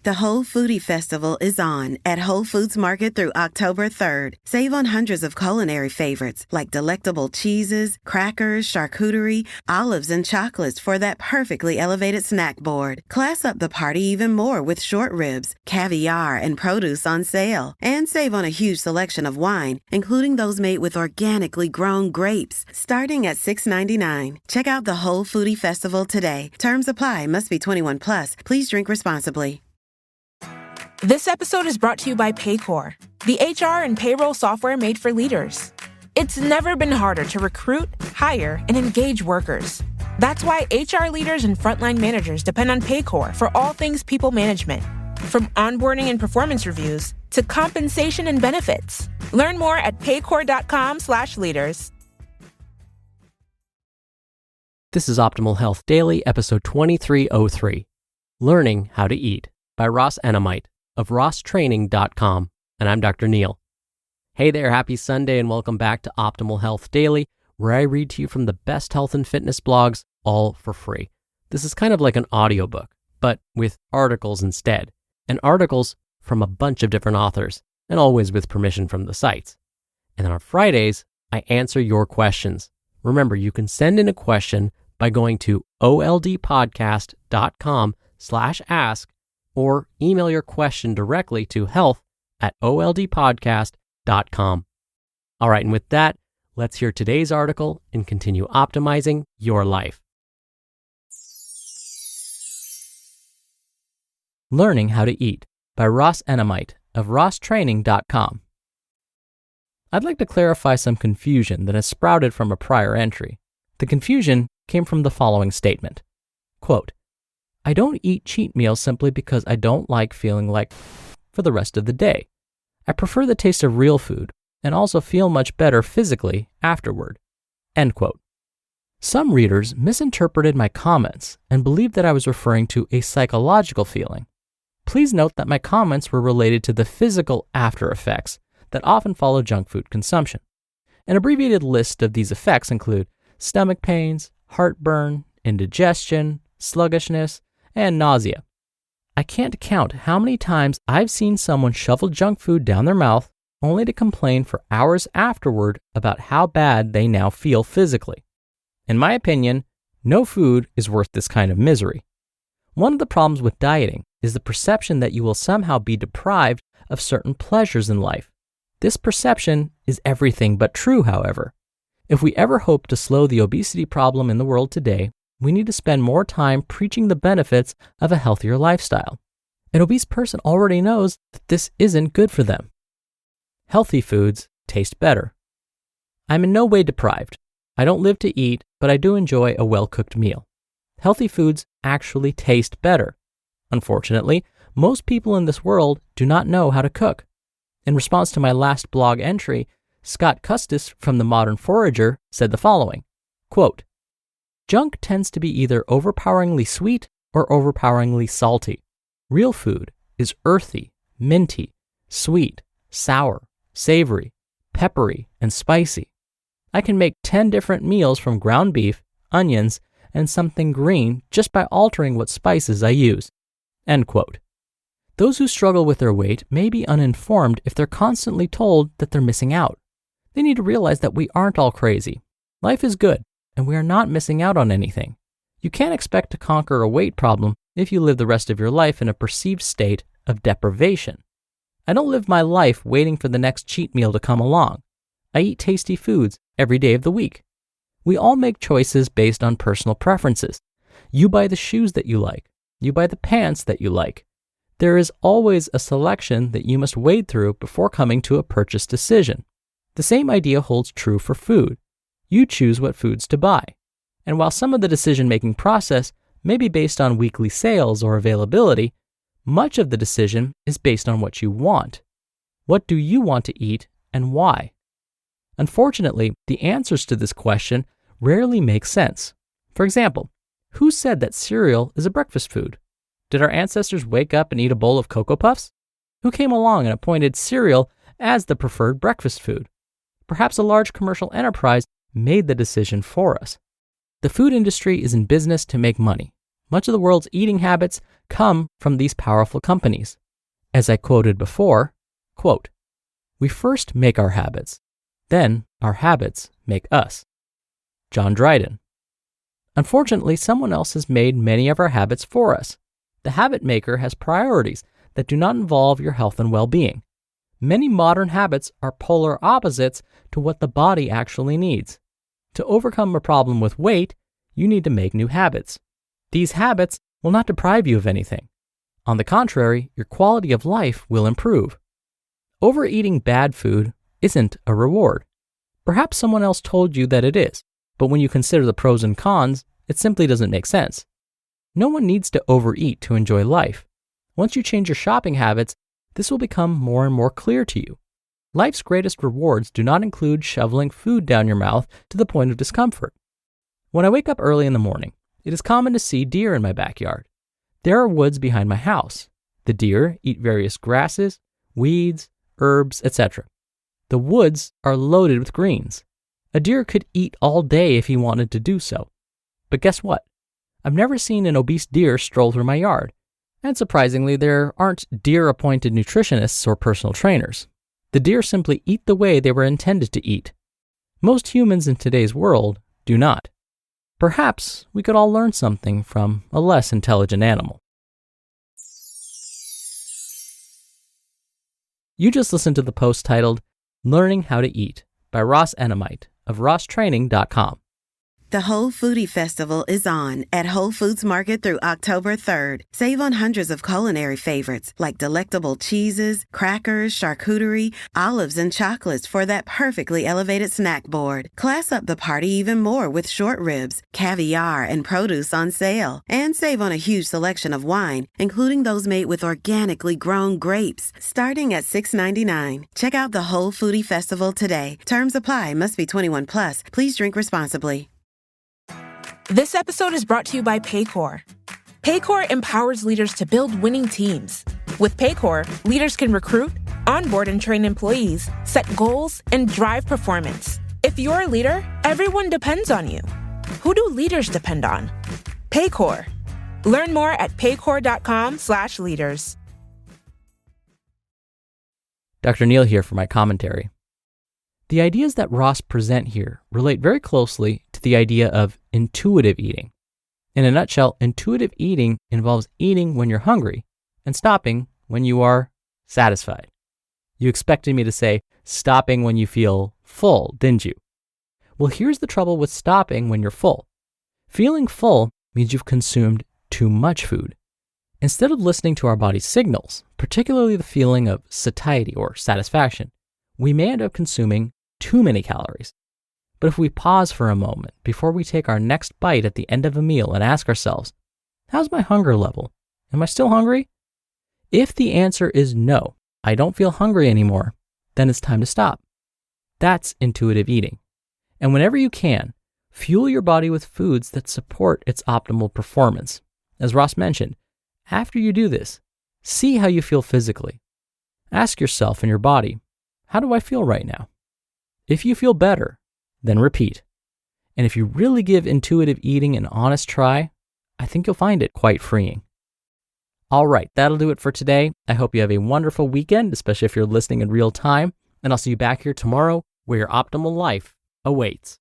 The Whole Foodie Festival is on at Whole Foods Market through October 3rd. Save on hundreds of culinary favorites like delectable cheeses, crackers, charcuterie, olives, and chocolates for that perfectly elevated snack board. Class up the party even more with short ribs, caviar, and produce on sale. And save on a huge selection of wine, including those made with organically grown grapes, starting at $6.99. Check out the Whole Foodie Festival today. Terms apply. Must be 21 plus. Please drink responsibly. This episode is brought to you by Paycor, the HR and payroll software made for leaders. It's never been harder to recruit, hire, and engage workers. That's why HR leaders and frontline managers depend on Paycor for all things people management, from onboarding and performance reviews to compensation and benefits. Learn more at paycor.com/leaders. This is Optimal Health Daily, episode 2303, Learning How to Eat by Ross Enamait of RossTraining.com, and I'm Dr. Neil. Hey there, happy Sunday, and welcome back to Optimal Health Daily, where I read to you from the best health and fitness blogs, all for free. This is kind of like an audiobook, but with articles instead, and articles from a bunch of different authors, and always with permission from the sites. And then on Fridays, I answer your questions. Remember, you can send in a question by going to oldpodcast.com/ask or email your question directly to health@oldpodcast.com. All right, and with that, let's hear today's article and continue optimizing your life. Learning How to Eat by Ross Enamait of RossTraining.com. I'd like to clarify some confusion that has sprouted from a prior entry. The confusion came from the following statement. Quote, I don't eat cheat meals simply because I don't like feeling like for the rest of the day. I prefer the taste of real food and also feel much better physically afterward. End quote. Some readers misinterpreted my comments and believed that I was referring to a psychological feeling. Please note that my comments were related to the physical after effects that often follow junk food consumption. An abbreviated list of these effects include stomach pains, heartburn, indigestion, sluggishness, and nausea. I can't count how many times I've seen someone shovel junk food down their mouth only to complain for hours afterward about how bad they now feel physically. In my opinion, no food is worth this kind of misery. One of the problems with dieting is the perception that you will somehow be deprived of certain pleasures in life. This perception is everything but true, however. If we ever hope to slow the obesity problem in the world today, we need to spend more time preaching the benefits of a healthier lifestyle. An obese person already knows that this isn't good for them. Healthy foods taste better. I'm in no way deprived. I don't live to eat, but I do enjoy a well-cooked meal. Healthy foods actually taste better. Unfortunately, most people in this world do not know how to cook. In response to my last blog entry, Scott Custis from The Modern Forager said the following, quote, Junk tends to be either overpoweringly sweet or overpoweringly salty. Real food is earthy, minty, sweet, sour, savory, peppery, and spicy. I can make 10 different meals from ground beef, onions, and something green just by altering what spices I use. End quote. Those who struggle with their weight may be uninformed if they're constantly told that they're missing out. They need to realize that we aren't all crazy. Life is good, and we are not missing out on anything. You can't expect to conquer a weight problem if you live the rest of your life in a perceived state of deprivation. I don't live my life waiting for the next cheat meal to come along. I eat tasty foods every day of the week. We all make choices based on personal preferences. You buy the shoes that you like. You buy the pants that you like. There is always a selection that you must wade through before coming to a purchase decision. The same idea holds true for food. You choose what foods to buy. And while some of the decision-making process may be based on weekly sales or availability, much of the decision is based on what you want. What do you want to eat and why? Unfortunately, the answers to this question rarely make sense. For example, who said that cereal is a breakfast food? Did our ancestors wake up and eat a bowl of Cocoa Puffs? Who came along and appointed cereal as the preferred breakfast food? Perhaps a large commercial enterprise made the decision for us. The food industry is in business to make money. Much of the world's eating habits come from these powerful companies. As I quoted before, quote, "We first make our habits, then our habits make us." John Dryden. Unfortunately, someone else has made many of our habits for us. The habit maker has priorities that do not involve your health and well-being. Many modern habits are polar opposites to what the body actually needs. To overcome a problem with weight, you need to make new habits. These habits will not deprive you of anything. On the contrary, your quality of life will improve. Overeating bad food isn't a reward. Perhaps someone else told you that it is, but when you consider the pros and cons, it simply doesn't make sense. No one needs to overeat to enjoy life. Once you change your shopping habits, this will become more and more clear to you. Life's greatest rewards do not include shoveling food down your mouth to the point of discomfort. When I wake up early in the morning, it is common to see deer in my backyard. There are woods behind my house. The deer eat various grasses, weeds, herbs, etc. The woods are loaded with greens. A deer could eat all day if he wanted to do so. But guess what? I've never seen an obese deer stroll through my yard. And surprisingly, there aren't deer-appointed nutritionists or personal trainers. The deer simply eat the way they were intended to eat. Most humans in today's world do not. Perhaps we could all learn something from a less intelligent animal. You just listened to the post titled, "Learning How to Eat" by Ross Enamait of RossTraining.com. The Whole Foodie Festival is on at Whole Foods Market through October 3rd. Save on hundreds of culinary favorites like delectable cheeses, crackers, charcuterie, olives, and chocolates for that perfectly elevated snack board. Class up the party even more with short ribs, caviar, and produce on sale. And save on a huge selection of wine, including those made with organically grown grapes, starting at $6.99. Check out the Whole Foodie Festival today. Terms apply. Must be 21 plus. Please drink responsibly. This episode is brought to you by Paycor. Paycor empowers leaders to build winning teams. With Paycor, leaders can recruit, onboard and train employees, set goals, and drive performance. If you're a leader, everyone depends on you. Who do leaders depend on? Paycor. Learn more at paycor.com/leaders. Dr. Neal here for my commentary. The ideas that Ross present here relate very closely to the idea of intuitive eating. In a nutshell, intuitive eating involves eating when you're hungry and stopping when you are satisfied. You expected me to say stopping when you feel full, didn't you? Well, here's the trouble with stopping when you're full. Feeling full means you've consumed too much food. Instead of listening to our body's signals, particularly the feeling of satiety or satisfaction, we may end up consuming too many calories. But if we pause for a moment before we take our next bite at the end of a meal and ask ourselves, how's my hunger level? Am I still hungry? If the answer is no, I don't feel hungry anymore, then it's time to stop. That's intuitive eating. And whenever you can, fuel your body with foods that support its optimal performance. As Ross mentioned, after you do this, see how you feel physically. Ask yourself and your body, how do I feel right now? If you feel better, then repeat. And if you really give intuitive eating an honest try, I think you'll find it quite freeing. All right, that'll do it for today. I hope you have a wonderful weekend, especially if you're listening in real time. And I'll see you back here tomorrow where your optimal life awaits.